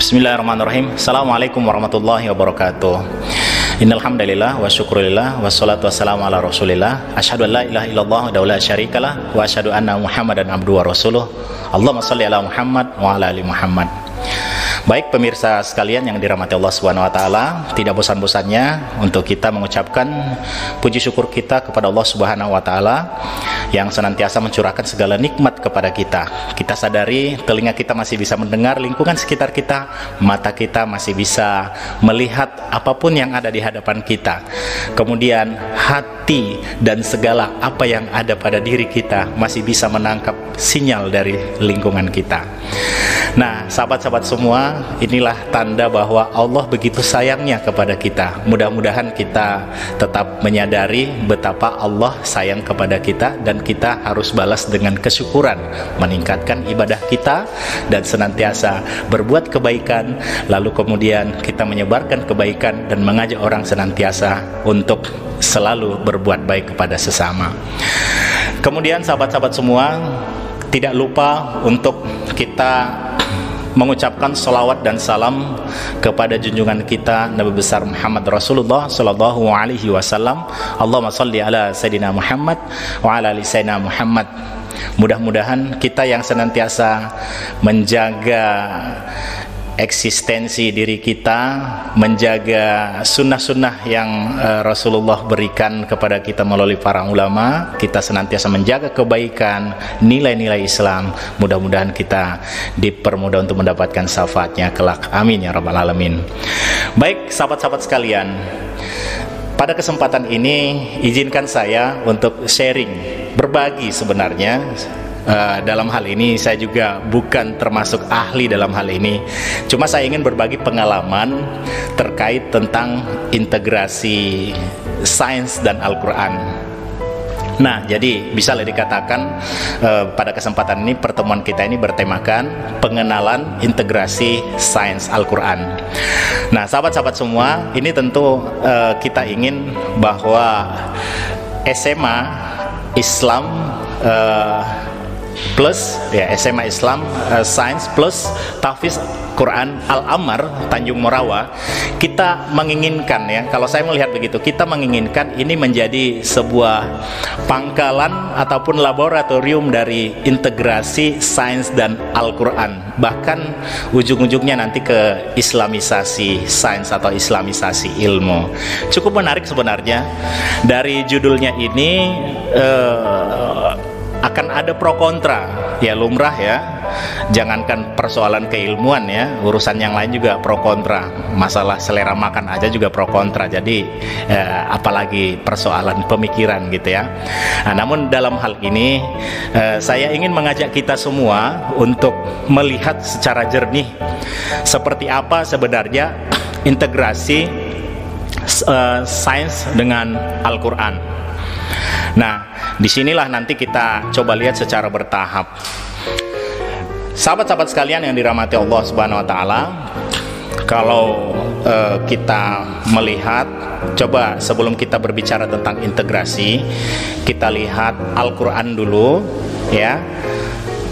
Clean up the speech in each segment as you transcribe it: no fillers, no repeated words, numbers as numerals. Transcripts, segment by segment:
Bismillahirrahmanirrahim. Assalamualaikum warahmatullahi wabarakatuh. Innal hamdalillah wa syukrulillah wassalatu wassalamu ala Rasulillah. Asyhadu an la ilaha illallah wa la syarikalah wa asyhadu anna Muhammadan abduhu wa rasuluh. Allahumma shalli ala Muhammad wa ala ali Muhammad. Baik pemirsa sekalian yang dirahmati Allah Subhanahu wa taala, tidak bosan-bosannya untuk kita mengucapkan puji syukur kita kepada Allah Subhanahu wa taala yang senantiasa mencurahkan segala nikmat kepada kita. Kita sadari telinga kita masih bisa mendengar lingkungan sekitar kita, mata kita masih bisa melihat apapun yang ada di hadapan kita. Kemudian hati dan segala apa yang ada pada diri kita masih bisa menangkap sinyal dari lingkungan kita. Nah, sahabat-sahabat semua, inilah tanda bahwa Allah begitu sayangnya kepada kita. Mudah-mudahan kita tetap menyadari betapa Allah sayang kepada kita, dan kita harus balas dengan kesyukuran, meningkatkan ibadah kita dan senantiasa berbuat kebaikan, lalu kemudian kita menyebarkan kebaikan dan mengajak orang senantiasa untuk selalu berbuat baik kepada sesama. Kemudian sahabat-sahabat semua, tidak lupa untuk kita mengucapkan salawat dan salam kepada junjungan kita Nabi besar Muhammad Rasulullah sallallahu alaihi wasallam. Allahumma shalli ala Sayyidina Muhammad wa ala ali Sayyidina Muhammad. Mudah-mudahan kita yang senantiasa menjaga eksistensi diri kita, menjaga sunnah-sunnah yang Rasulullah berikan kepada kita melalui para ulama, kita senantiasa menjaga kebaikan, nilai-nilai Islam. Mudah-mudahan kita dipermudah untuk mendapatkan syafaatnya kelak. Amin ya rabbal alamin. Baik sahabat-sahabat sekalian, pada kesempatan ini izinkan saya untuk sharing, berbagi sebenarnya. Dalam hal ini saya juga bukan termasuk ahli dalam hal ini, cuma saya ingin berbagi pengalaman terkait tentang integrasi sains dan Al-Quran. Nah, jadi bisa dikatakan pada kesempatan ini pertemuan kita ini bertemakan pengenalan integrasi sains Al-Quran. Nah, sahabat-sahabat semua, ini tentu kita ingin bahwa SMA Islam plus ya, SMA Islam Sains plus Tahfiz Quran Al-Ammar Tanjung Morawa, kita menginginkan, ya, kalau saya melihat begitu, kita menginginkan ini menjadi sebuah pangkalan ataupun laboratorium dari integrasi sains dan Al-Quran, bahkan ujung-ujungnya nanti ke islamisasi sains atau islamisasi ilmu. Cukup menarik sebenarnya dari judulnya ini. Akan ada pro kontra, ya lumrah ya, jangankan persoalan keilmuan ya, urusan yang lain juga pro kontra, masalah selera makan aja juga pro kontra, jadi apalagi persoalan pemikiran gitu ya. Nah, namun dalam hal ini saya ingin mengajak kita semua untuk melihat secara jernih seperti apa sebenarnya integrasi sains dengan Al-Quran. Nah, disinilah nanti kita coba lihat secara bertahap. Sahabat-sahabat sekalian yang dirahmati Allah Subhanahu wa taala, kalau kita melihat, coba sebelum kita berbicara tentang integrasi, kita lihat Al-Quran dulu ya.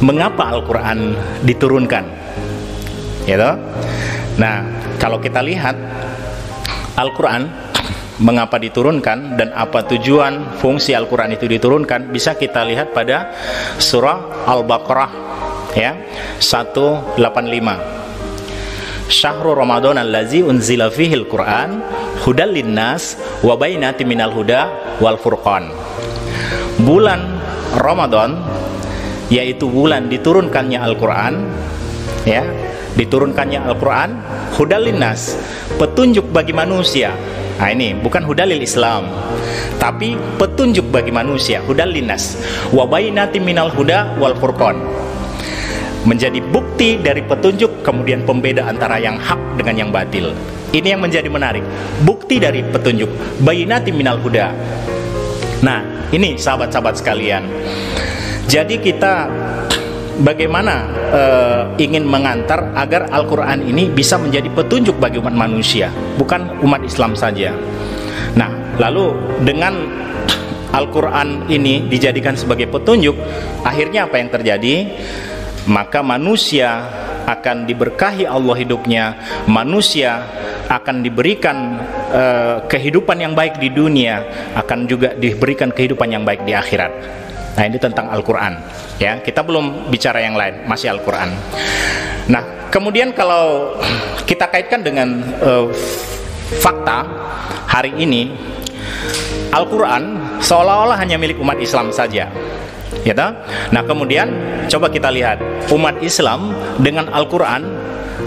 Mengapa Al-Quran diturunkan? Gitu. Nah, kalau kita lihat Al-Quran mengapa diturunkan dan apa tujuan fungsi Al-Quran itu diturunkan, bisa kita lihat pada surah Al-Baqarah ya 185. Syahrul Ramadan allazi unzila fihil Quran hudal linnas wa bainatin minal huda wal furqan. Bulan Ramadan yaitu bulan diturunkannya Al-Quran ya, diturunkannya Al-Quran, hudal linnas, petunjuk bagi manusia. Nah, ini bukan hudalil Islam, tapi petunjuk bagi manusia, hudal linnas wa bainati minal huda wal furqan, menjadi bukti dari petunjuk, kemudian pembeda antara yang hak dengan yang batil. Ini yang menjadi menarik, bukti dari petunjuk, bainati minal huda. Nah, ini sahabat-sahabat sekalian, jadi kita bagaimana ingin mengantar agar Al-Quran ini bisa menjadi petunjuk bagi umat manusia, bukan umat Islam saja. Nah, lalu dengan Al-Quran ini dijadikan sebagai petunjuk, akhirnya apa yang terjadi? Maka manusia akan diberkahi Allah hidupnya, manusia akan diberikan kehidupan yang baik di dunia, akan juga diberikan kehidupan yang baik di akhirat. Nah, ini tentang Al-Quran ya, kita belum bicara yang lain, masih Al-Quran. Nah, kemudian kalau kita kaitkan dengan fakta hari ini, Al-Quran seolah-olah hanya milik umat Islam saja ya toh? Nah, kemudian coba kita lihat umat Islam dengan Al-Quran,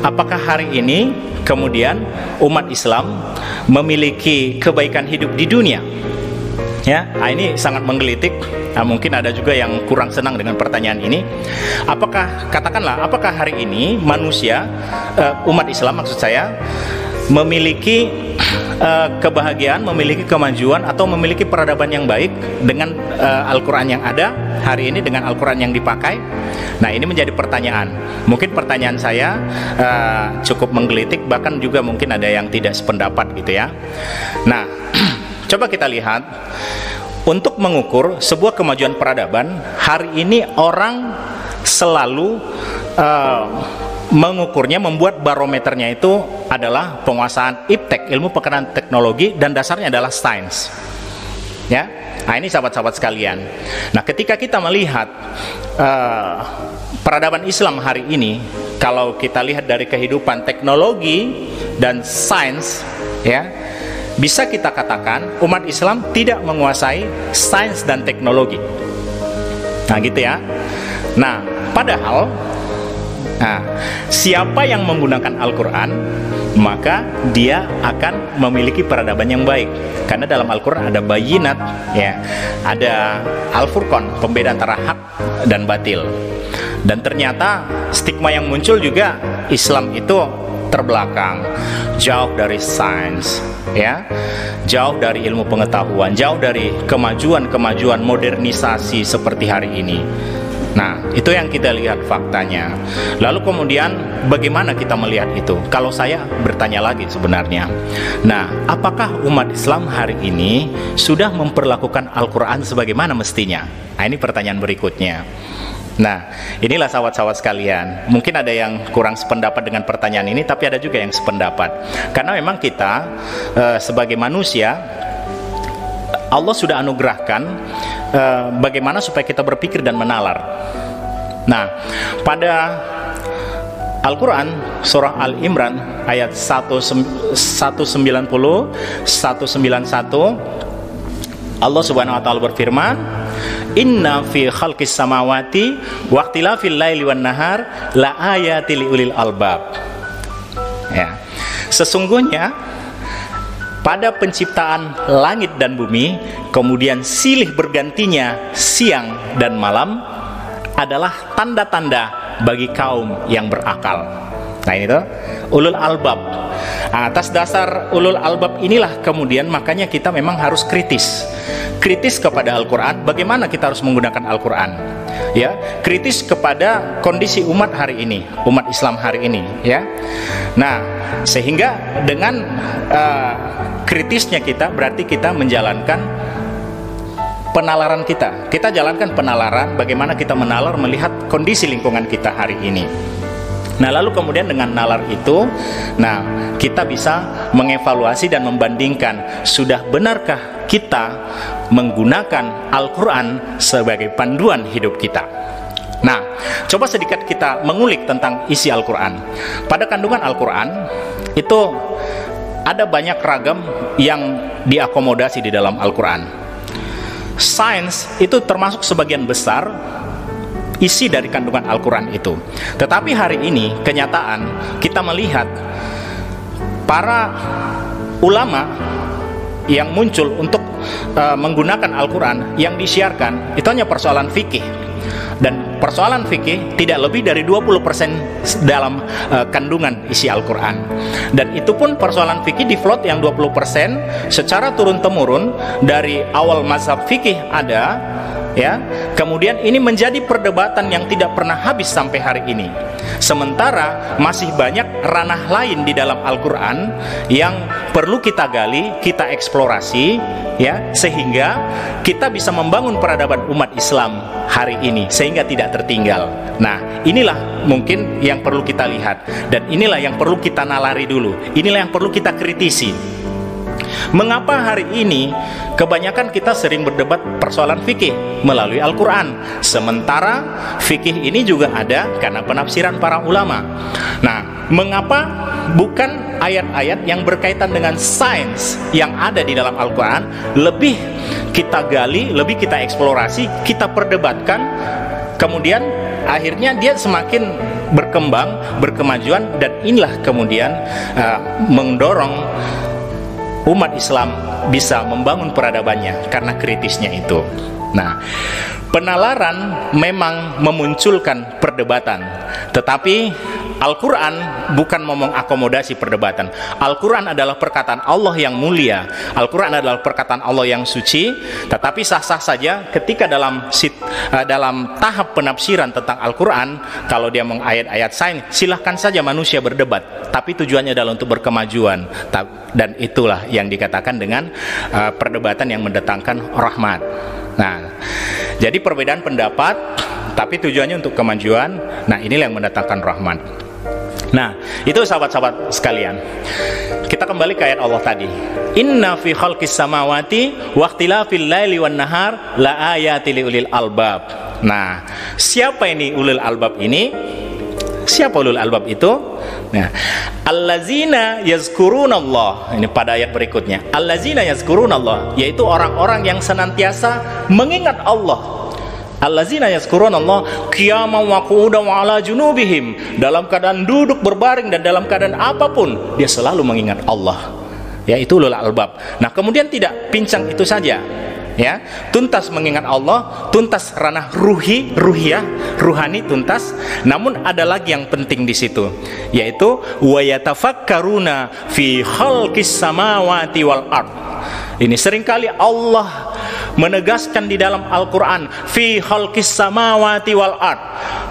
apakah hari ini kemudian umat Islam memiliki kebaikan hidup di dunia ya? Nah, ini sangat menggelitik. Nah, mungkin ada juga yang kurang senang dengan pertanyaan ini. Apakah, katakanlah, apakah hari ini manusia, umat Islam maksud saya, memiliki kebahagiaan, memiliki kemajuan, atau memiliki peradaban yang baik dengan Al-Quran yang ada hari ini, dengan Al-Quran yang dipakai? Nah, ini menjadi pertanyaan. Mungkin pertanyaan saya cukup menggelitik, bahkan juga mungkin ada yang tidak sependapat gitu ya. Nah, coba kita lihat. Untuk mengukur sebuah kemajuan peradaban, hari ini orang selalu mengukurnya, membuat barometernya itu adalah penguasaan iptek, ilmu pengetahuan teknologi, dan dasarnya adalah sains ya. Nah, ini sahabat-sahabat sekalian. Nah, ketika kita melihat peradaban Islam hari ini, kalau kita lihat dari kehidupan teknologi dan sains ya, bisa kita katakan umat Islam tidak menguasai sains dan teknologi. Nah, gitu ya. Nah, padahal siapa yang menggunakan Al-Quran, maka dia akan memiliki peradaban yang baik. Karena dalam Al-Quran ada bayinat ya, ada Al-Furqan, pembeda antara hak dan batil. Dan ternyata stigma yang muncul juga, Islam itu terbelakang, jauh dari sains ya, jauh dari ilmu pengetahuan, jauh dari kemajuan modernisasi seperti hari ini. Nah, itu yang kita lihat faktanya. Lalu kemudian bagaimana kita melihat itu? Kalau saya bertanya lagi sebenarnya, nah, apakah umat Islam hari ini sudah memperlakukan Al-Quran sebagaimana mestinya? Nah, ini pertanyaan berikutnya. Nah, inilah sahabat-sahabat sekalian, mungkin ada yang kurang sependapat dengan pertanyaan ini, tapi ada juga yang sependapat. Karena memang kita sebagai manusia, Allah sudah anugerahkan bagaimana supaya kita berpikir dan menalar. Nah, pada Al-Quran surah Al-Imran ayat 190, 191, Allah Subhanahu wa taala berfirman, "Inna fi khalqis samawati wa ikhtilafil laili wan nahar la ayatil liulil albab." Ya. Sesungguhnya pada penciptaan langit dan bumi, kemudian silih bergantinya siang dan malam, adalah tanda-tanda bagi kaum yang berakal. Nah, ini tuh ulul albab. Atas dasar ulul albab inilah kemudian makanya kita memang harus kritis kepada Al-Quran. Bagaimana kita harus menggunakan Al-Quran ya, kritis kepada kondisi umat hari ini, umat Islam hari ini ya. Nah, sehingga dengan kritisnya kita, berarti kita menjalankan penalaran kita jalankan penalaran, bagaimana kita menalar melihat kondisi lingkungan kita hari ini. Nah, lalu kemudian dengan nalar itu, nah, kita bisa mengevaluasi dan membandingkan, sudah benarkah kita menggunakan Al-Quran sebagai panduan hidup kita. Nah, coba sedikit kita mengulik tentang isi Al-Quran. Pada kandungan Al-Quran itu ada banyak ragam yang diakomodasi di dalam Al-Quran. Sains itu termasuk sebagian besar isi dari kandungan Al-Quran itu. Tetapi hari ini kenyataan kita melihat para ulama yang muncul untuk menggunakan Al-Quran yang disiarkan itu hanya persoalan fikih. Dan persoalan fikih tidak lebih dari 20% dalam kandungan isi Al-Quran. Dan itu pun persoalan fikih di float yang 20% secara turun-temurun dari awal mazhab fikih ada, ya. Kemudian ini menjadi perdebatan yang tidak pernah habis sampai hari ini. Sementara masih banyak ranah lain di dalam Al-Quran yang perlu kita gali, kita eksplorasi, ya, sehingga kita bisa membangun peradaban umat Islam hari ini sehingga tidak tertinggal. Nah, inilah mungkin yang perlu kita lihat, dan inilah yang perlu kita nalari dulu. Inilah yang perlu kita kritisi. Mengapa hari ini kebanyakan kita sering berdebat persoalan fikih melalui Al-Quran, sementara fikih ini juga ada karena penafsiran para ulama. Nah, mengapa bukan ayat-ayat yang berkaitan dengan sains yang ada di dalam Al-Quran lebih kita gali, lebih kita eksplorasi, kita perdebatkan, kemudian akhirnya dia semakin berkembang, berkemajuan, dan inilah kemudian mendorong umat Islam bisa membangun peradabannya karena kritisnya itu. Nah, penalaran memang memunculkan perdebatan, tetapi Al-Quran bukan mau mengakomodasi perdebatan. Al-Quran adalah perkataan Allah yang mulia, Al-Quran adalah perkataan Allah yang suci, tetapi sah-sah saja ketika dalam tahap penafsiran tentang Al-Quran, kalau dia mengayat-ayat sains, silahkan saja manusia berdebat, tapi tujuannya adalah untuk berkemajuan, dan itulah yang dikatakan dengan perdebatan yang mendatangkan rahmat. Nah, jadi perbedaan pendapat tapi tujuannya untuk kemajuan. Nah, inilah yang mendatangkan rahmat. Nah, itu sahabat-sahabat sekalian, kita kembali ke ayat Allah tadi. Inna fi khalqis samawati wa ikhtilafil laili wan nahar la ayati liulil albab. Nah, siapa ini ulul albab ini? Siapa ulul albab itu? Nah, allazina yazkurunallah. Ini pada ayat berikutnya. Allazina yazkurunallah, yaitu orang-orang yang senantiasa mengingat Allah. Allazina yazkurunallah qiyaman wa qu'udan wa ala junubihim, dalam keadaan duduk, berbaring, dan dalam keadaan apapun dia selalu mengingat Allah. Ya, itu ulul albab. Nah, kemudian tidak pincang itu saja. Ya, tuntas mengingat Allah, tuntas ranah ruhani tuntas. Namun ada lagi yang penting di situ, yaitu wa yatafakkaruna fi khalqis samawati wal ard. Ini seringkali Allah menegaskan di dalam Al-Quran, fi khalqis samawati wal ard.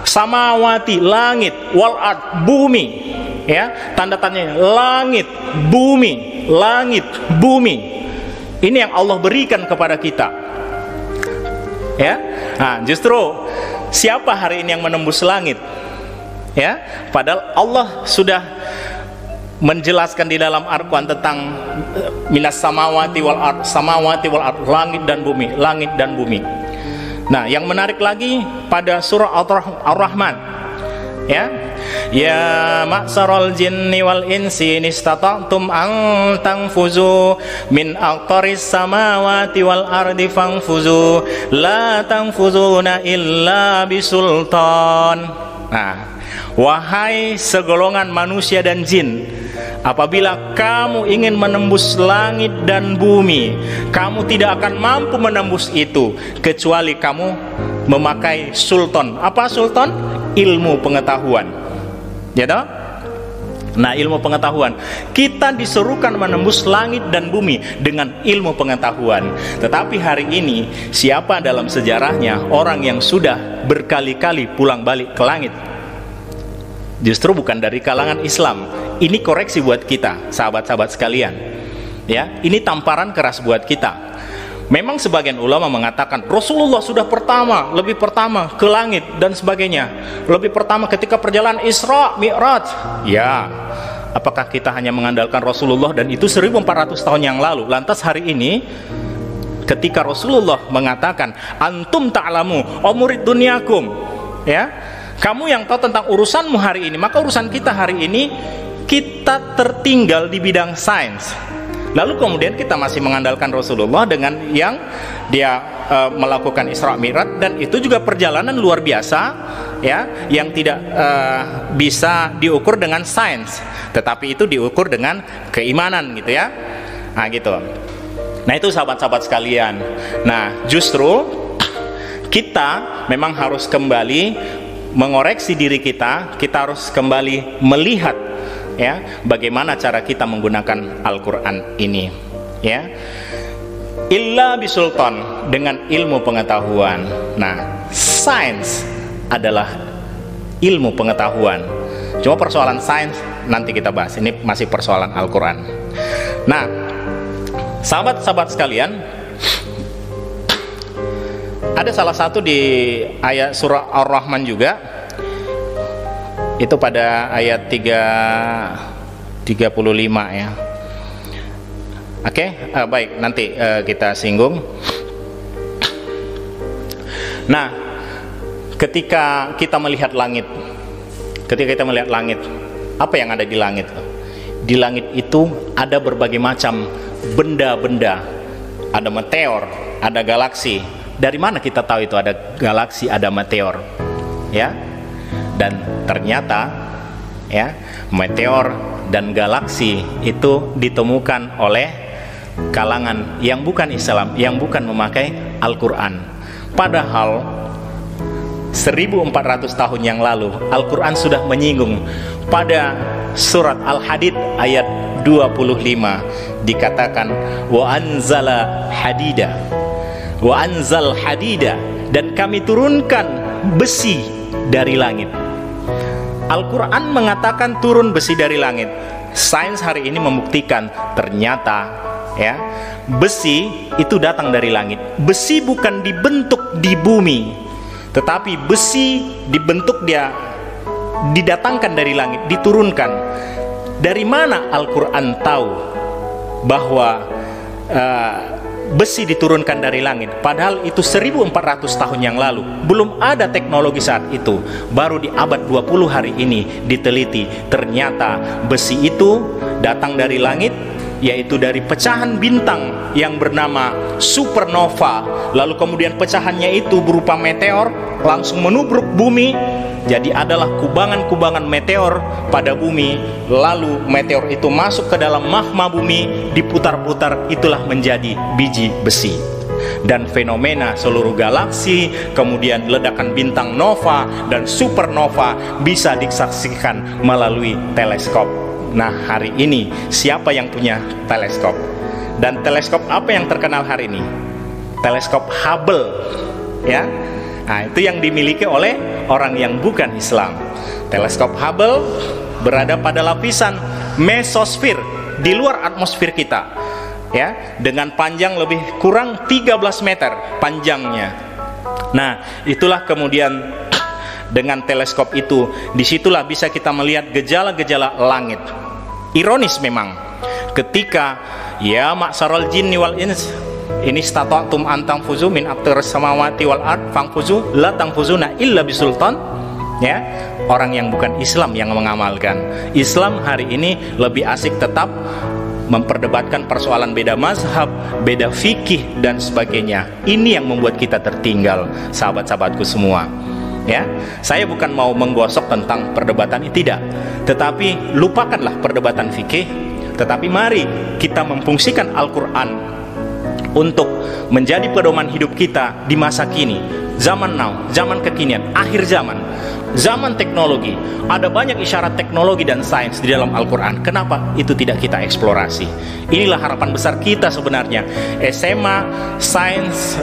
Samawati, langit, wal ard, bumi. Ya, tanda tanya, langit, bumi, langit, bumi. Ini yang Allah berikan kepada kita. Ya, nah, justru siapa hari ini yang menembus langit? Ya, padahal Allah sudah menjelaskan di dalam Al-Quran tentang minas samawati wal ard, samawati wal ard, langit dan bumi, langit dan bumi. Nah, yang menarik lagi pada surah Ar-Rahman, ya, ya ma'saral jinni wal insi in istata'tum an tanfuzu min aqtaris samawati wal ardi fanfuzu la tanfuzuna illa bisultan. Nah, wahai segolongan manusia dan jin, apabila kamu ingin menembus langit dan bumi, kamu tidak akan mampu menembus itu kecuali kamu memakai sultan. Apa sultan? Ilmu pengetahuan. Ya toh? Nah, ilmu pengetahuan. Kita disuruhkan menembus langit dan bumi dengan ilmu pengetahuan. Tetapi hari ini, siapa dalam sejarahnya orang yang sudah berkali-kali pulang balik ke langit? Justru bukan dari kalangan Islam. Ini koreksi buat kita, sahabat-sahabat sekalian. Ya, ini tamparan keras buat kita. Memang sebagian ulama mengatakan Rasulullah sudah lebih pertama ke langit dan sebagainya, lebih pertama ketika perjalanan Isra Mi'raj. Ya, apakah kita hanya mengandalkan Rasulullah dan itu 1400 tahun yang lalu? Lantas hari ini ketika Rasulullah mengatakan antum ta'lamu umurid dunyakum, ya, kamu yang tahu tentang urusanmu hari ini, maka urusan kita hari ini, kita tertinggal di bidang sains. Lalu kemudian kita masih mengandalkan Rasulullah dengan yang dia melakukan Isra Mi'raj, dan itu juga perjalanan luar biasa, ya, yang tidak bisa diukur dengan sains, tetapi itu diukur dengan keimanan, gitu ya. Nah, gitu. Nah, itu sahabat-sahabat sekalian. Nah, justru kita memang harus kembali mengoreksi diri kita harus kembali melihat, ya, bagaimana cara kita menggunakan Al-Quran ini, ya. illa bisultan, dengan ilmu pengetahuan. Nah, sains adalah ilmu pengetahuan. Cuma persoalan sains nanti kita bahas, ini masih persoalan Al-Quran. Nah, sahabat-sahabat sekalian, ada salah satu di ayat surah Ar-Rahman juga, itu pada ayat 35 ya. Oke, baik, nanti kita singgung. Nah, ketika kita melihat langit, apa yang ada di langit? Di langit itu ada berbagai macam benda-benda. Ada meteor, ada galaksi. Dari mana kita tahu itu ada galaksi, ada meteor? Ya. Dan ternyata ya, meteor dan galaksi itu ditemukan oleh kalangan yang bukan Islam, yang bukan memakai Al-Quran. Padahal 1400 tahun yang lalu Al-Quran sudah menyinggung. Pada surat Al-Hadid ayat 25 dikatakan wa anzal hadida, dan kami turunkan besi dari langit. Al-Quran mengatakan turun besi dari langit. Sains hari ini membuktikan ternyata ya, besi itu datang dari langit. Besi bukan dibentuk di bumi, tetapi besi dibentuk, dia didatangkan dari langit, diturunkan. Dari mana Al-Quran tahu bahwa besi diturunkan dari langit? Padahal itu 1400 tahun yang lalu. Belum ada teknologi saat itu. Baru di abad 20 hari ini diteliti. Ternyata besi itu datang dari langit, yaitu dari pecahan bintang yang bernama supernova. Lalu kemudian pecahannya itu berupa meteor, langsung menubruk bumi. Jadi adalah kubangan-kubangan meteor pada bumi. Lalu meteor itu masuk ke dalam magma bumi, diputar-putar, itulah menjadi biji besi. Dan fenomena seluruh galaksi, kemudian ledakan bintang nova dan supernova bisa disaksikan melalui teleskop. Nah, hari ini siapa yang punya teleskop? Dan teleskop apa yang terkenal hari ini? Teleskop Hubble, ya. Nah, itu yang dimiliki oleh orang yang bukan Islam. Teleskop Hubble berada pada lapisan mesosfer, di luar atmosfer kita, ya, dengan panjang lebih kurang 13 meter panjangnya. Nah, itulah kemudian dengan teleskop itu, disitulah bisa kita melihat gejala-gejala langit. Ironis memang, ketika ya ma'syaral jinni wal ins ini stata'tum an tanfuzu min aqtaris samawati wal ard fangfuzu la tanfuzuna illa bisultan, ya, orang yang bukan Islam yang mengamalkan. Islam hari ini lebih asik tetap memperdebatkan persoalan beda mazhab, beda fikih dan sebagainya. Ini yang membuat kita tertinggal, sahabat-sahabatku semua. Ya, saya bukan mau menggosok tentang perdebatan ini, tidak. Tetapi lupakanlah perdebatan fikih, tetapi mari kita memfungsikan Al-Quran untuk menjadi pedoman hidup kita di masa kini, zaman now, zaman kekinian, akhir zaman, zaman teknologi. Ada banyak isyarat teknologi dan sains di dalam Al-Quran. Kenapa itu tidak kita eksplorasi? Inilah harapan besar kita sebenarnya. SMA Sains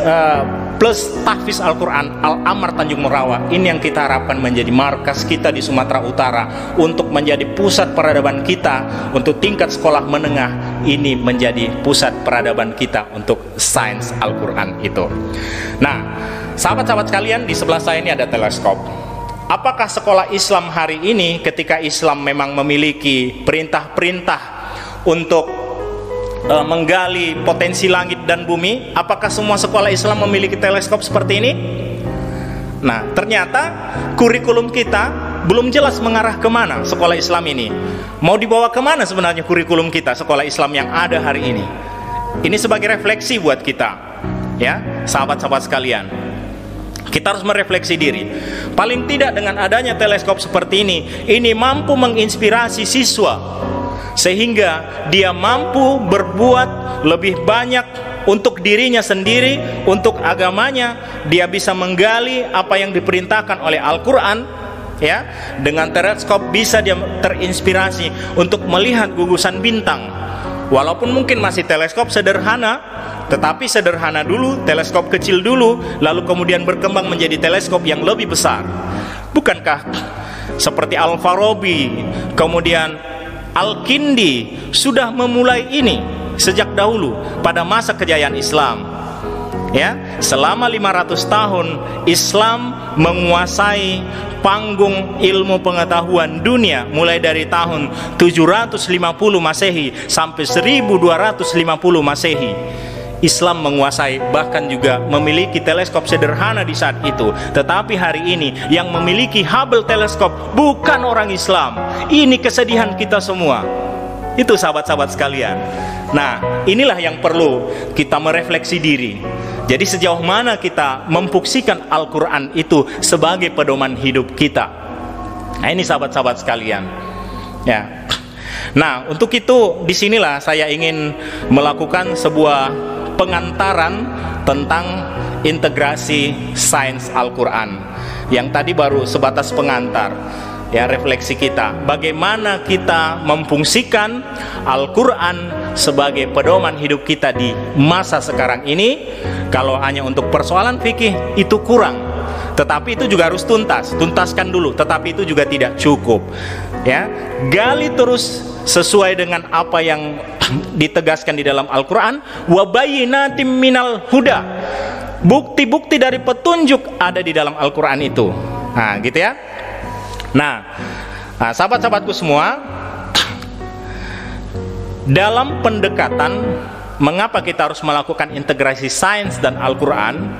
plus Tahfiz Al-Quran Al-Amar Tanjung Merawa, ini yang kita harapkan menjadi markas kita di Sumatera Utara, untuk menjadi pusat peradaban kita untuk tingkat sekolah menengah. Ini menjadi pusat peradaban kita untuk sains Al-Quran itu. Nah, sahabat-sahabat sekalian, di sebelah saya ini ada teleskop. Apakah sekolah Islam hari ini, ketika Islam memang memiliki perintah-perintah untuk menggali potensi langit dan bumi, apakah semua sekolah Islam memiliki teleskop seperti ini? Nah, ternyata kurikulum kita belum jelas mengarah kemana sekolah Islam ini. Mau dibawa kemana sebenarnya kurikulum kita, sekolah Islam yang ada hari ini? Ini sebagai refleksi buat kita, ya, sahabat-sahabat sekalian. Kita harus merefleksi diri. Paling tidak dengan adanya teleskop seperti ini mampu menginspirasi siswa, sehingga dia mampu berbuat lebih banyak untuk dirinya sendiri, untuk agamanya. Dia bisa menggali apa yang diperintahkan oleh Al-Quran, ya. Dengan teleskop bisa dia terinspirasi untuk melihat gugusan bintang. Walaupun mungkin masih teleskop sederhana, tetapi sederhana dulu, teleskop kecil dulu, lalu kemudian berkembang menjadi teleskop yang lebih besar. Bukankah seperti Al-Farabi, kemudian Al-Kindi sudah memulai ini sejak dahulu pada masa kejayaan Islam? Ya, selama 500 tahun Islam menguasai panggung ilmu pengetahuan dunia, mulai dari tahun 750 Masehi sampai 1250 Masehi. Islam menguasai, bahkan juga memiliki teleskop sederhana di saat itu. Tetapi hari ini yang memiliki Hubble teleskop bukan orang Islam. Ini kesedihan kita semua. Itu sahabat-sahabat sekalian. Nah, inilah yang perlu kita merefleksi diri. Jadi sejauh mana kita memfungsikan Al-Quran itu sebagai pedoman hidup kita. Nah, ini sahabat-sahabat sekalian. Ya. Nah, untuk itu disinilah saya ingin melakukan sebuah pengantaran tentang integrasi sains Al-Quran. Yang tadi baru sebatas pengantar. Ya, refleksi kita, bagaimana kita memfungsikan Al-Quran sebagai pedoman hidup kita di masa sekarang ini. Kalau hanya untuk persoalan fikih itu kurang, tetapi itu juga harus tuntaskan dulu, tetapi itu juga tidak cukup. Ya, gali terus sesuai dengan apa yang ditegaskan di dalam Al-Quran. Wa bayyinatim minal huda, bukti-bukti dari petunjuk ada di dalam Al-Quran itu. Nah, gitu ya. Nah, sahabat-sahabatku semua, dalam pendekatan mengapa kita harus melakukan integrasi sains dan Al-Quran,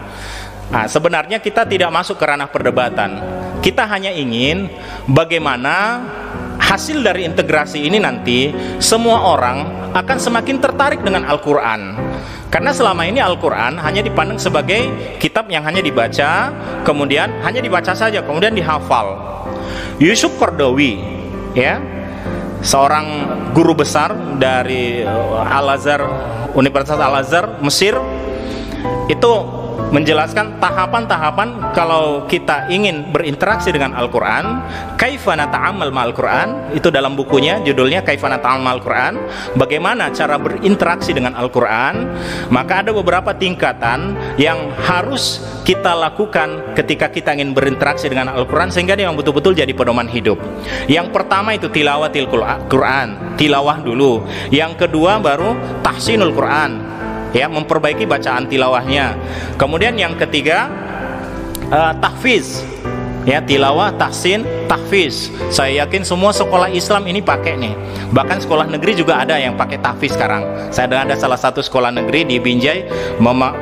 sebenarnya kita tidak masuk ke ranah perdebatan. Kita hanya ingin bagaimana hasil dari integrasi ini nanti semua orang akan semakin tertarik dengan Al-Quran. Karena selama ini Al-Quran hanya dipandang sebagai kitab yang hanya dibaca, kemudian hanya dibaca saja, kemudian dihafal. Yusuf Qaradawi, ya, seorang guru besar dari Al-Azhar, Universitas Al-Azhar, Mesir, itu menjelaskan tahapan-tahapan kalau kita ingin berinteraksi dengan Al-Quran. Kaifa nata'amal ma'al Quran, itu dalam bukunya, judulnya Kaifa nata'amal ma'al Quran, bagaimana cara berinteraksi dengan Al-Quran. Maka ada beberapa tingkatan yang harus kita lakukan ketika kita ingin berinteraksi dengan Al-Quran, sehingga dia betul-betul jadi pedoman hidup. Yang pertama itu tilawatil Quran, tilawah dulu. Yang kedua baru tahsinul Quran, ya, memperbaiki bacaan tilawahnya. Kemudian yang ketiga tahfiz, ya, tilawah, tahsin, tahfiz. Saya yakin semua sekolah Islam ini pakai nih. Bahkan sekolah negeri juga ada yang pakai tahfiz sekarang. Saya dengar ada salah satu sekolah negeri di Binjai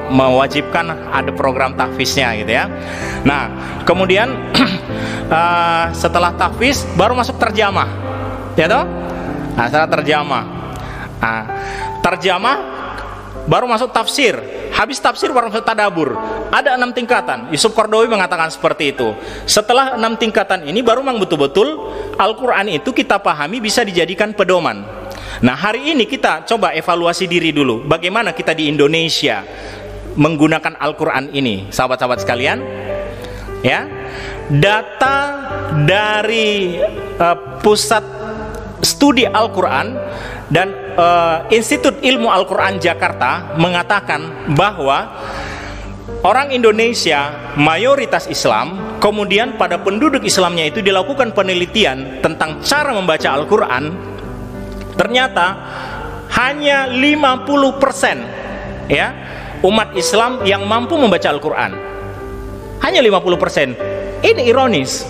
mewajibkan ada program tahfiznya, gitu ya. Nah, kemudian setelah tahfiz baru masuk terjamah, ya toh? Nah, setelah terjamah baru masuk tafsir. Habis tafsir baru masuk tadabur. Ada 6 tingkatan. Yusuf Qaradawi mengatakan seperti itu. Setelah 6 tingkatan ini baru memang betul-betul Al-Quran itu kita pahami bisa dijadikan pedoman. Nah, hari ini kita coba evaluasi diri dulu. Bagaimana kita di Indonesia menggunakan Al-Quran ini, sahabat-sahabat sekalian? Ya, data dari Pusat Studi Al-Quran dan Institut Ilmu Al-Quran Jakarta mengatakan bahwa orang Indonesia mayoritas Islam, kemudian pada penduduk Islamnya itu dilakukan penelitian tentang cara membaca Al-Quran. Ternyata hanya 50%, ya, umat Islam yang mampu membaca Al-Quran. Hanya 50%. Ini ironis,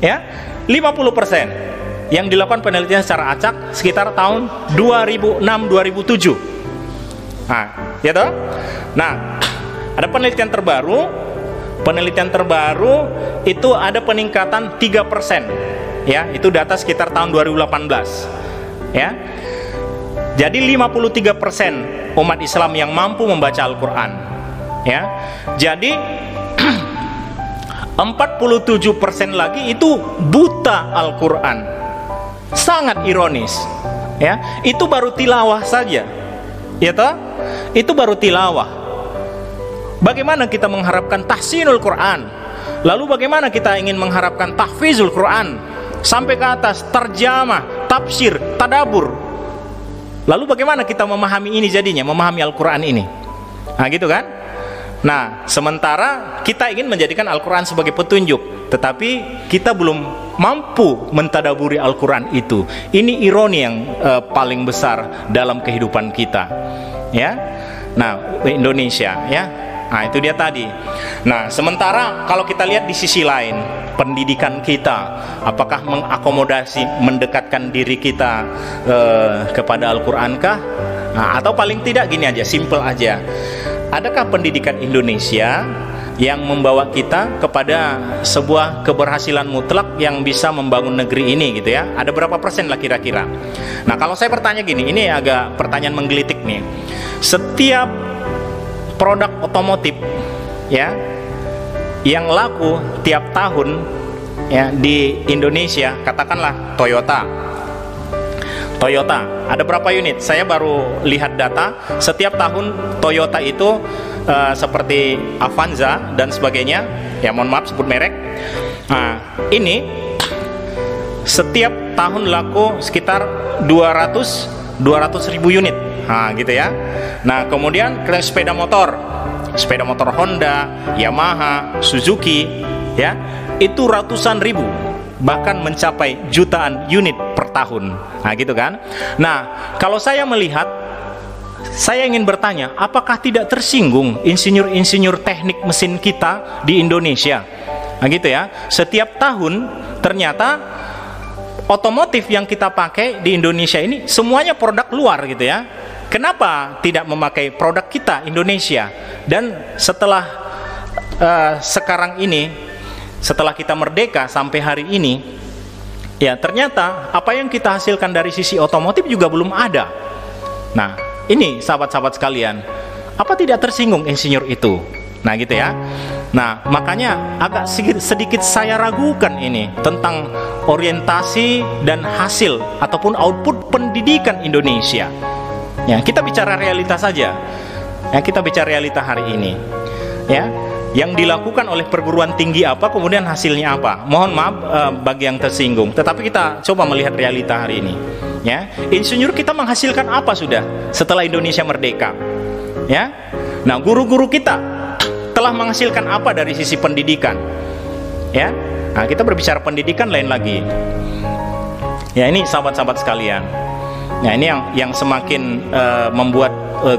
ya, 50%. Yang dilakukan penelitian secara acak sekitar tahun 2006-2007. Nah, ya toh? Nah, ada penelitian terbaru. Penelitian terbaru itu ada peningkatan 3%. Ya, itu data sekitar tahun 2018. Ya. Jadi 53% umat Islam yang mampu membaca Al-Qur'an. Ya. Jadi 47% lagi itu buta Al-Qur'an. Sangat ironis, ya. Itu baru tilawah saja, ya toh? Itu baru tilawah. Bagaimana kita mengharapkan tahsinul Quran? Lalu bagaimana kita ingin mengharapkan tahfizul Quran sampai ke atas, terjamah, tafsir, tadabur? Lalu bagaimana kita memahami ini jadinya, memahami Al-Quran ini? Nah gitu kan. Nah sementara kita ingin menjadikan Al-Quran sebagai petunjuk, tetapi kita belum mampu mentadaburi Al-Quran itu. Ini ironi yang paling besar dalam kehidupan kita, ya. Nah Indonesia, ya. Nah itu dia tadi. Nah sementara kalau kita lihat di sisi lain, pendidikan kita, apakah mengakomodasi, mendekatkan diri kita kepada Al-Quran kah? Nah, atau paling tidak gini aja, simple aja, adakah pendidikan Indonesia yang membawa kita kepada sebuah keberhasilan mutlak yang bisa membangun negeri ini gitu ya? Ada berapa persen lah kira-kira? Nah kalau saya bertanya gini, ini agak pertanyaan menggelitik nih. Setiap produk otomotif ya yang laku tiap tahun ya di Indonesia, katakanlah Toyota, ada berapa unit? Saya baru lihat data, setiap tahun Toyota itu seperti Avanza dan sebagainya, ya mohon maaf sebut merek. Nah, ini setiap tahun laku sekitar 200 ribu unit. Nah, gitu ya. Nah, kemudian sepeda motor Honda, Yamaha, Suzuki, ya, itu ratusan ribu, bahkan mencapai jutaan unit per tahun. Nah, gitu kan. Nah, kalau saya melihat, saya ingin bertanya, apakah tidak tersinggung insinyur-insinyur teknik mesin kita di Indonesia? Nah, gitu ya. Setiap tahun ternyata otomotif yang kita pakai di Indonesia ini semuanya produk luar gitu ya. Kenapa tidak memakai produk kita Indonesia? Dan setelah sekarang ini, setelah kita merdeka sampai hari ini, ya ternyata apa yang kita hasilkan dari sisi otomotif juga belum ada. Nah, ini sahabat-sahabat sekalian, apa tidak tersinggung insinyur itu? Nah gitu ya. Nah makanya agak sedikit saya ragukan ini tentang orientasi dan hasil ataupun output pendidikan Indonesia. Ya, kita bicara realitas saja. Ya, kita bicara realita hari ini. Ya, yang dilakukan oleh perguruan tinggi apa, kemudian hasilnya apa. Mohon maaf bagi yang tersinggung, tetapi kita coba melihat realita hari ini. Ya, insinyur kita menghasilkan apa sudah setelah Indonesia merdeka? Ya, nah guru-guru kita telah menghasilkan apa dari sisi pendidikan? Ya, nah kita berbicara pendidikan lain lagi. Ya, ini sahabat-sahabat sekalian. Nah ini yang semakin membuat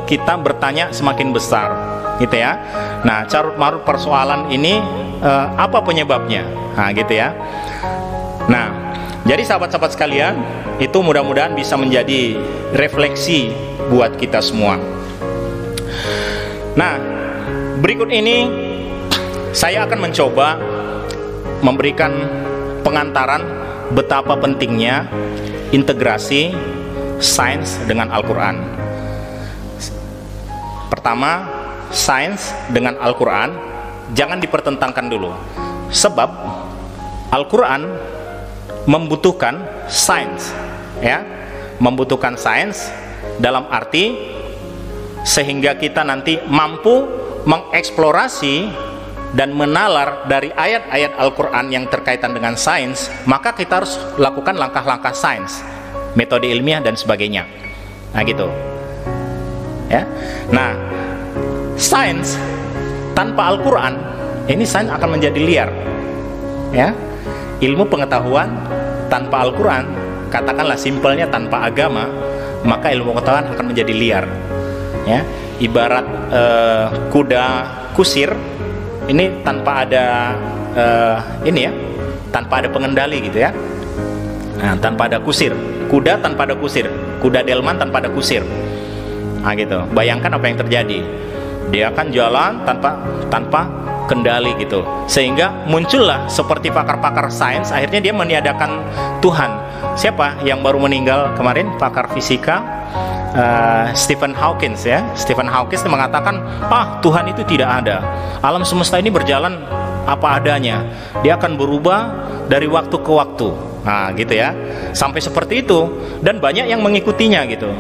kita bertanya semakin besar, gitu ya. Nah carut marut persoalan ini apa penyebabnya? Nah gitu ya. Nah jadi sahabat-sahabat sekalian, itu mudah-mudahan bisa menjadi refleksi buat kita semua. Nah berikut ini saya akan mencoba memberikan pengantaran betapa pentingnya integrasi sains dengan Al-Quran. Pertama, sains dengan Al-Quran jangan dipertentangkan dulu, sebab Al-Quran membutuhkan sains, ya, membutuhkan sains dalam arti sehingga kita nanti mampu mengeksplorasi dan menalar dari ayat-ayat Al-Quran yang terkaitan dengan sains, maka kita harus lakukan langkah-langkah sains, metode ilmiah dan sebagainya. Nah gitu ya. Nah sains tanpa Al-Quran, ini sains akan menjadi liar ya. Ilmu pengetahuan tanpa Al-Quran, katakanlah simpelnya tanpa agama, maka ilmu pengetahuan akan menjadi liar ya. Ibarat kuda kusir ini tanpa ada ini ya, tanpa ada pengendali gitu ya. Nah, tanpa ada kusir, kuda tanpa ada kusir, kuda delman tanpa ada kusir. Nah gitu, bayangkan apa yang terjadi. Dia akan jalan tanpa kendali gitu, sehingga muncullah seperti pakar-pakar sains, akhirnya dia meniadakan Tuhan. Siapa yang baru meninggal kemarin, pakar fisika Stephen Hawking ya. Stephen Hawking mengatakan, Tuhan itu tidak ada, alam semesta ini berjalan apa adanya, dia akan berubah dari waktu ke waktu. Nah gitu ya, sampai seperti itu, dan banyak yang mengikutinya gitu.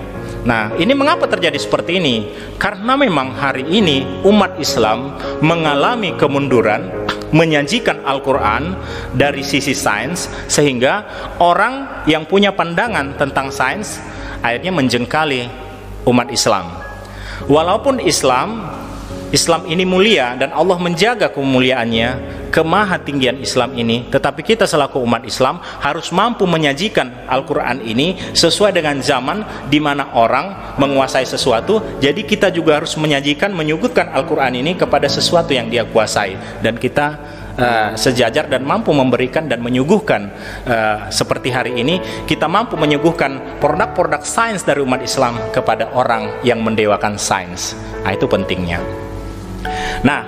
Nah ini mengapa terjadi seperti ini? Karena memang hari ini umat Islam mengalami kemunduran menyajikan Al-Quran dari sisi sains, sehingga orang yang punya pandangan tentang sains akhirnya menjengkali umat Islam. Walaupun Islam ini mulia dan Allah menjaga kemuliaannya, kemahatinggian Islam ini, tetapi kita selaku umat Islam harus mampu menyajikan Al-Quran ini sesuai dengan zaman di mana orang menguasai sesuatu. Jadi kita juga harus menyajikan, menyuguhkan Al-Quran ini kepada sesuatu yang dia kuasai, dan kita sejajar dan mampu memberikan dan menyuguhkan. Seperti hari ini kita mampu menyuguhkan produk-produk sains dari umat Islam kepada orang yang mendewakan sains. Nah, itu pentingnya. Nah,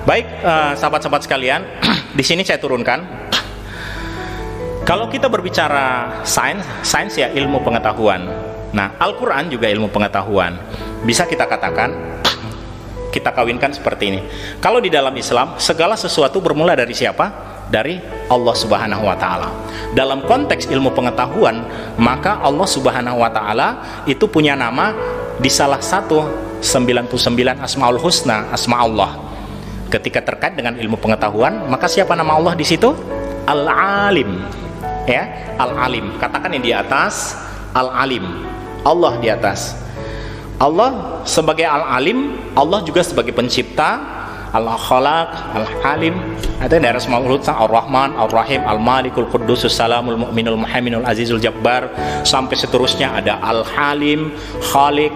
baik sahabat-sahabat sekalian, di sini saya turunkan. Kalau kita berbicara sains ya ilmu pengetahuan. Nah, Al-Quran juga ilmu pengetahuan. Bisa kita katakan, kita kawinkan seperti ini. Kalau di dalam Islam, segala sesuatu bermula dari siapa? Dari Allah Subhanahu wa Ta'ala. Dalam konteks ilmu pengetahuan, maka Allah Subhanahu wa Ta'ala itu punya nama di salah satu 99 Asmaul Husna, Asma Allah. Ketika terkait dengan ilmu pengetahuan, maka siapa nama Allah di situ? Al-Alim. Ya, Al-Alim. Katakan yang di atas, Al-Alim. Allah di atas. Allah sebagai Al-Alim, Allah juga sebagai pencipta, Al-Khalaq, Al-Halim. Ada daerah Asmaul Husna, Ar-Rahman, Ar-Rahim, Al-Malikul Quddus, Salamul Mu'minul Muhaiminul Azizul Jabbar, sampai seterusnya ada Al-Halim, Khaliq,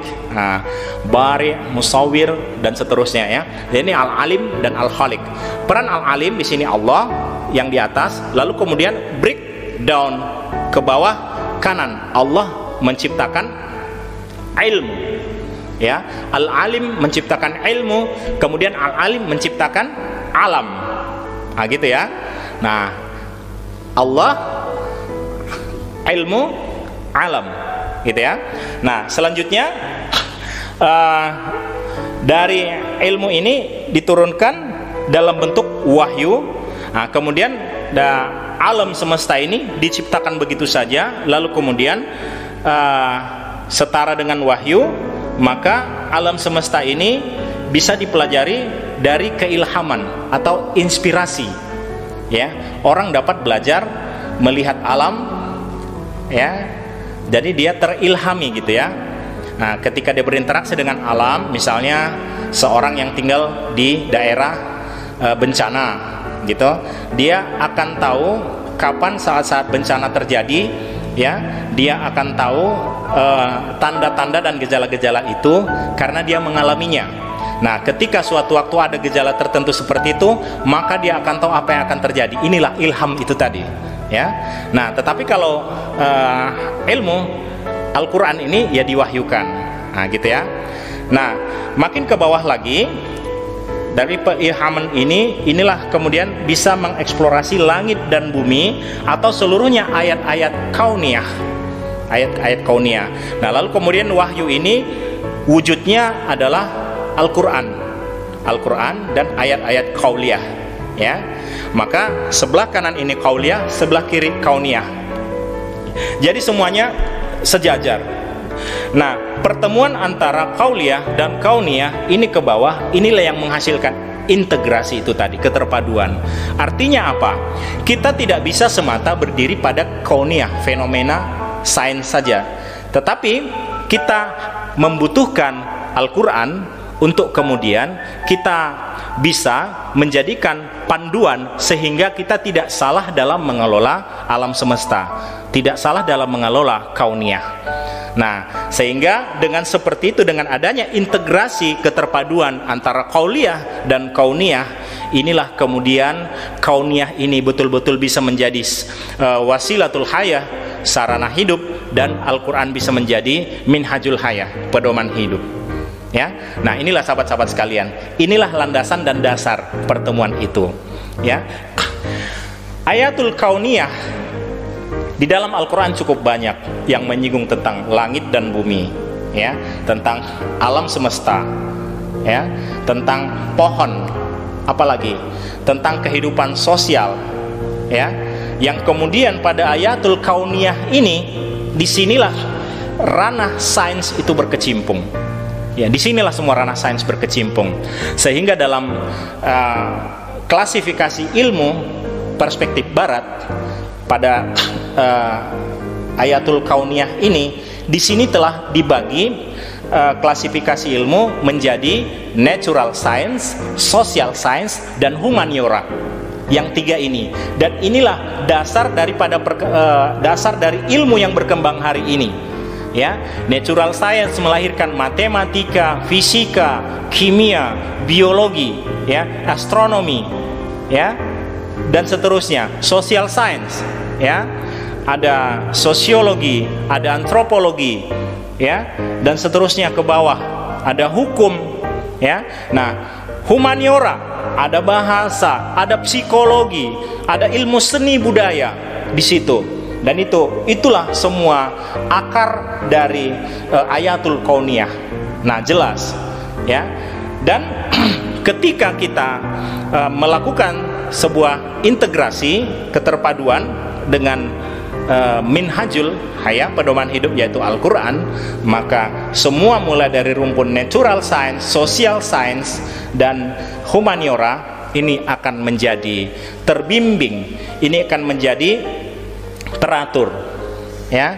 Bari, Musawwir, dan seterusnya ya. Jadi ini Al-Alim dan Al-Khaliq. Peran Al-Alim di sini Allah yang di atas, lalu kemudian breakdown ke bawah kanan, Allah menciptakan ilmu. Ya, Al-Alim menciptakan ilmu, kemudian Al-Alim menciptakan alam. Nah, gitu ya. Nah, Allah, ilmu, alam, gitu ya. Nah, selanjutnya dari ilmu ini diturunkan dalam bentuk wahyu. Nah, kemudian alam semesta ini diciptakan begitu saja, lalu kemudian setara dengan wahyu, maka alam semesta ini bisa dipelajari dari keilhaman atau inspirasi. Ya, orang dapat belajar melihat alam, ya, jadi dia terilhami gitu ya. Nah, ketika dia berinteraksi dengan alam, misalnya seorang yang tinggal di daerah bencana, gitu, dia akan tahu kapan saat-saat bencana terjadi. Ya, dia akan tahu tanda-tanda dan gejala-gejala itu karena dia mengalaminya. Nah, ketika suatu waktu ada gejala tertentu seperti itu, maka dia akan tahu apa yang akan terjadi. Inilah ilham itu tadi, ya. Nah, tetapi kalau ilmu Al-Quran ini ya diwahyukan. Nah, gitu ya. Nah, makin ke bawah lagi dari peilhaman ini, inilah kemudian bisa mengeksplorasi langit dan bumi atau seluruhnya ayat-ayat kauniyah, ayat-ayat kauniyah. Nah, lalu kemudian wahyu ini wujudnya adalah Al-Quran, Al-Quran dan ayat-ayat kauliyah, ya. Maka sebelah kanan ini kauliyah, sebelah kiri kauniyah. Jadi semuanya sejajar. Nah, pertemuan antara kauliyah dan kauniyah ini ke bawah, inilah yang menghasilkan integrasi itu tadi, keterpaduan. Artinya apa? Kita tidak bisa semata berdiri pada kauniyah, fenomena sains saja, tetapi kita membutuhkan Al-Quran untuk kemudian kita bisa menjadikan panduan sehingga kita tidak salah dalam mengelola alam semesta, tidak salah dalam mengelola kauniyah. Nah, sehingga dengan seperti itu, dengan adanya integrasi keterpaduan antara kauliyah dan kauniyah, inilah kemudian kauniyah ini betul-betul bisa menjadi wasilatul hayah, sarana hidup, dan Al-Quran bisa menjadi minhajul hayah, pedoman hidup. Ya, nah inilah sahabat-sahabat sekalian, inilah landasan dan dasar pertemuan itu. Ya, ayatul kauniyah di dalam Al-Quran cukup banyak yang menyinggung tentang langit dan bumi, ya, tentang alam semesta, ya, tentang pohon, apalagi tentang kehidupan sosial, ya, yang kemudian pada ayatul kauniyah ini, disinilah ranah sains itu berkecimpung. Ya, disinilah semua ranah sains berkecimpung, sehingga dalam klasifikasi ilmu perspektif barat pada Ayatul Kauniyah ini, di sini telah dibagi klasifikasi ilmu menjadi natural science, social science, dan humaniora. Yang tiga ini, dan inilah dasar daripada dasar dari ilmu yang berkembang hari ini. Ya, natural science melahirkan matematika, fisika, kimia, biologi, ya, astronomi, ya, dan seterusnya. Social science, ya, ada sosiologi, ada antropologi, ya, dan seterusnya ke bawah. Ada hukum, ya. Nah, humaniora, ada bahasa, ada psikologi, ada ilmu seni budaya di situ. Dan itulah semua akar dari Ayatul Kauniyah. Nah, jelas, ya. Dan ketika kita melakukan sebuah integrasi keterpaduan dengan minhajul hayah, pedoman hidup, yaitu Al-Quran, maka semua mulai dari rumpun natural science, social science, dan humaniora ini akan menjadi terbimbing, ini akan menjadi teratur, ya.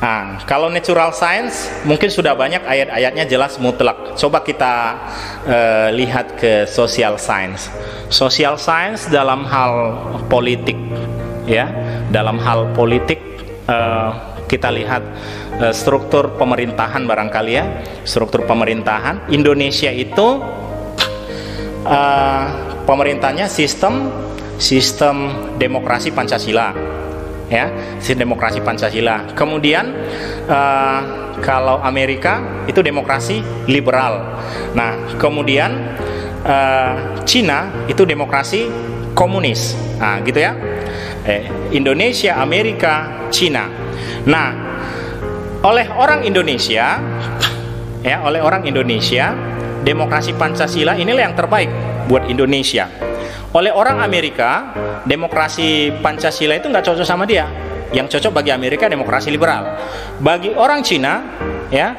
Nah, kalau natural science mungkin sudah banyak ayat-ayatnya jelas mutlak. Coba kita lihat ke social science. Social science dalam hal politik, ya, dalam hal politik kita lihat struktur pemerintahan barangkali, ya, struktur pemerintahan Indonesia itu pemerintahnya sistem demokrasi Pancasila. Ya, sistem demokrasi Pancasila. Kemudian kalau Amerika itu demokrasi liberal. Nah, kemudian Cina itu demokrasi komunis. Nah, gitu ya. Indonesia, Amerika, Cina. Nah, oleh orang Indonesia, ya, oleh orang Indonesia, demokrasi Pancasila inilah yang terbaik buat Indonesia. Oleh orang Amerika, demokrasi Pancasila itu nggak cocok sama dia. Yang cocok bagi Amerika demokrasi liberal. Bagi orang Cina, ya,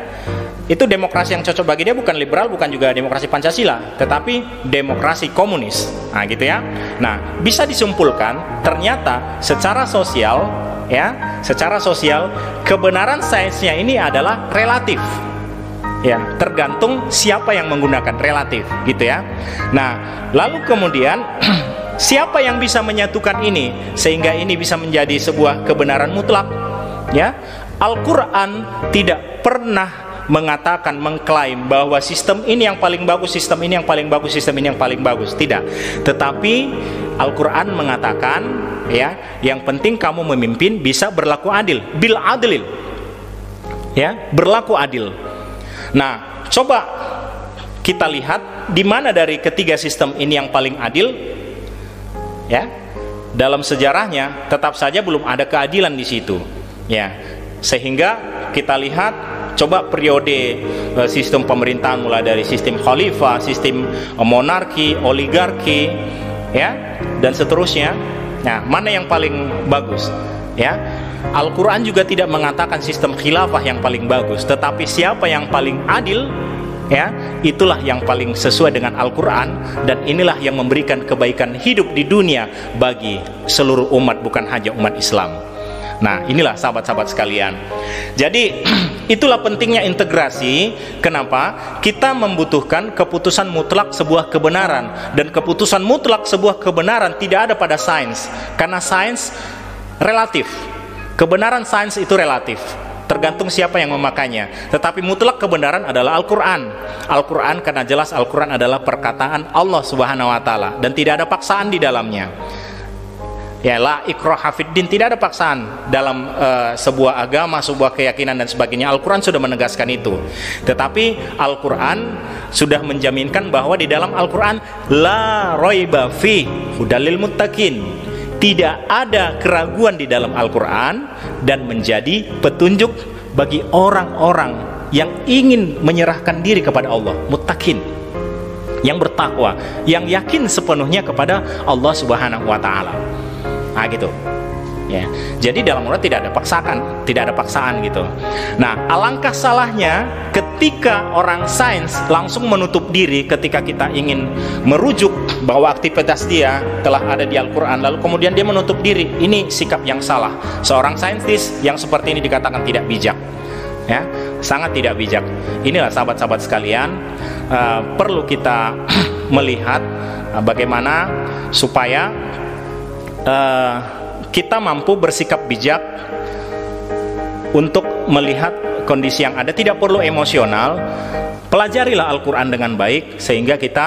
itu demokrasi yang cocok bagi dia bukan liberal, bukan juga demokrasi Pancasila, tetapi demokrasi komunis. Nah, gitu ya. Nah, bisa disimpulkan ternyata secara sosial, ya, secara sosial kebenaran sainsnya ini adalah relatif. Ya, tergantung siapa yang menggunakan, relatif, gitu ya. Nah, lalu kemudian siapa yang bisa menyatukan ini sehingga ini bisa menjadi sebuah kebenaran mutlak? Ya, Al-Quran tidak pernah mengatakan, mengklaim bahwa sistem ini yang paling bagus, sistem ini yang paling bagus, sistem ini yang paling bagus. Tidak. Tetapi Al-Quran mengatakan, ya, yang penting kamu memimpin bisa berlaku adil, bil adlil, ya, berlaku adil. Nah, coba kita lihat di mana dari ketiga sistem ini yang paling adil, ya. Dalam sejarahnya tetap saja belum ada keadilan di situ, ya. Sehingga kita lihat, coba periode sistem pemerintahan mulai dari sistem khalifah, sistem monarki, oligarki, ya, dan seterusnya. Nah, mana yang paling bagus, ya? Al-Quran juga tidak mengatakan sistem khilafah yang paling bagus, tetapi siapa yang paling adil, ya, itulah yang paling sesuai dengan Al-Quran, dan inilah yang memberikan kebaikan hidup di dunia bagi seluruh umat, bukan hanya umat Islam. Nah, inilah sahabat-sahabat sekalian. Jadi itulah pentingnya integrasi. Kenapa? Kita membutuhkan keputusan mutlak sebuah kebenaran, dan keputusan mutlak sebuah kebenaran tidak ada pada sains, karena sains relatif. Kebenaran sains itu relatif, tergantung siapa yang memakainya. Tetapi mutlak kebenaran adalah Al-Quran. Al-Quran karena jelas Al-Quran adalah perkataan Allah Subhanahu Wa Taala dan tidak ada paksaan di dalamnya. Ya, la ikraha fiddin, tidak ada paksaan dalam sebuah agama, sebuah keyakinan dan sebagainya. Al-Quran sudah menegaskan itu. Tetapi Al-Quran sudah menjaminkan bahwa di dalam Al-Quran la raiba fi hudalil muttaqin, tidak ada keraguan di dalam Al-Quran dan menjadi petunjuk bagi orang-orang yang ingin menyerahkan diri kepada Allah, muttaqin, yang bertakwa, yang yakin sepenuhnya kepada Allah Subhanahu Wa Taala. Nah, gitu. ya. Jadi dalam Quran tidak ada paksaan gitu. Nah, alangkah salahnya ketika orang sains langsung menutup diri ketika kita ingin merujuk bahwa aktivitas dia telah ada di Al-Quran, lalu kemudian dia menutup diri. Ini sikap yang salah. Seorang saintis yang seperti ini dikatakan tidak bijak, ya, sangat tidak bijak. Inilah sahabat-sahabat sekalian, perlu kita melihat bagaimana supaya kita mampu bersikap bijak untuk melihat kondisi yang ada. Tidak perlu emosional. Pelajarilah Al-Quran dengan baik sehingga kita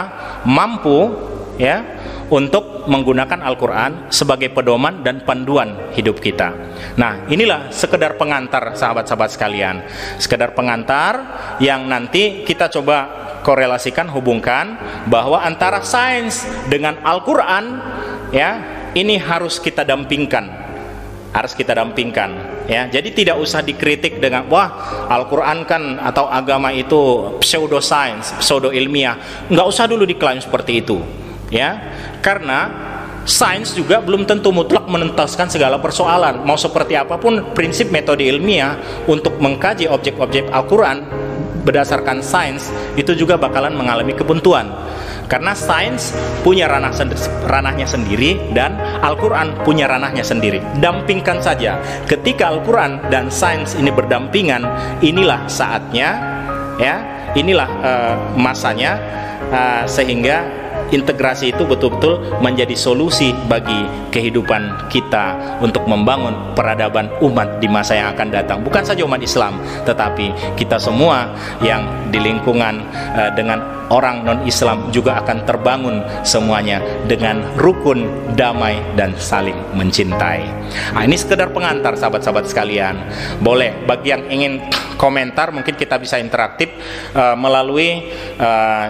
mampu, ya, untuk menggunakan Al-Quran sebagai pedoman dan panduan hidup kita. Nah, inilah sekedar pengantar sahabat-sahabat sekalian, sekedar pengantar yang nanti kita coba korelasikan, hubungkan bahwa antara sains dengan Al-Quran, ya, ini harus kita dampingkan, ya. Jadi tidak usah dikritik dengan wah, Al-Quran kan atau agama itu pseudo-sains, pseudo-ilmiah. Nggak usah dulu diklaim seperti itu, ya, karena sains juga belum tentu mutlak menentaskan segala persoalan. Mau seperti apapun prinsip metode ilmiah untuk mengkaji objek-objek Al-Quran berdasarkan sains itu juga bakalan mengalami kebuntuan. Karena sains punya ranahnya sendiri dan Al-Quran punya ranahnya sendiri. Dampingkan saja. Ketika Al-Quran dan sains ini berdampingan, inilah saatnya, ya, inilah masanya, sehingga integrasi itu betul-betul menjadi solusi bagi kehidupan kita untuk membangun peradaban umat di masa yang akan datang. Bukan saja umat Islam, tetapi kita semua yang di lingkungan dengan orang non-Islam juga akan terbangun semuanya dengan rukun, damai, dan saling mencintai. Nah, ini sekedar pengantar sahabat-sahabat sekalian. Boleh bagi yang ingin komentar, mungkin kita bisa interaktif melalui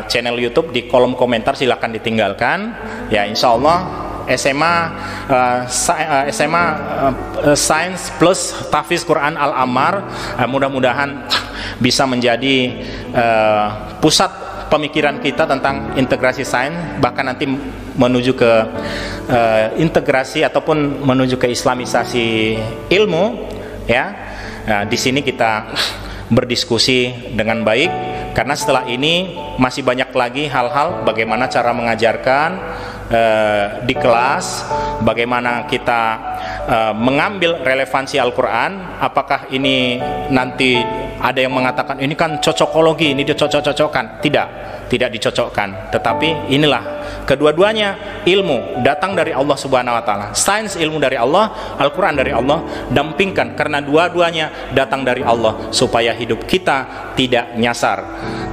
channel YouTube. Di kolom komentar silakan ditinggalkan. Ya, insya Allah SMA Sains plus Tahfiz Quran Al-Ammar mudah-mudahan bisa menjadi pusat pemikiran kita tentang integrasi sains, bahkan nanti menuju ke integrasi ataupun menuju ke islamisasi ilmu, ya. Nah, di sini kita berdiskusi dengan baik, karena setelah ini masih banyak lagi hal-hal bagaimana cara mengajarkan di kelas, bagaimana kita mengambil relevansi Al-Quran. Apakah ini nanti ada yang mengatakan ini kan cocokologi, ini dicocok-cocokkan? Tidak dicocokkan, tetapi inilah kedua-duanya ilmu datang dari Allah Subhanahu wa taala. Sains ilmu dari Allah, Al-Quran dari Allah. Dampingkan, karena dua-duanya datang dari Allah supaya hidup kita tidak nyasar.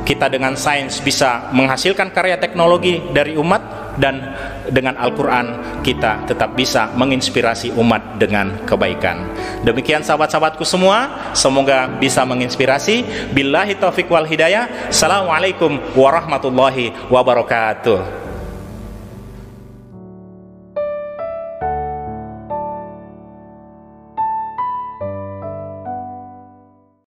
Kita dengan sains bisa menghasilkan karya teknologi dari umat, dan dengan Al-Quran kita tetap bisa menginspirasi umat dengan kebaikan. Demikian sahabat-sahabatku semua, semoga bisa menginspirasi. Billahi taufiq wal hidayah. Assalamualaikum warahmatullahi wabarakatuh.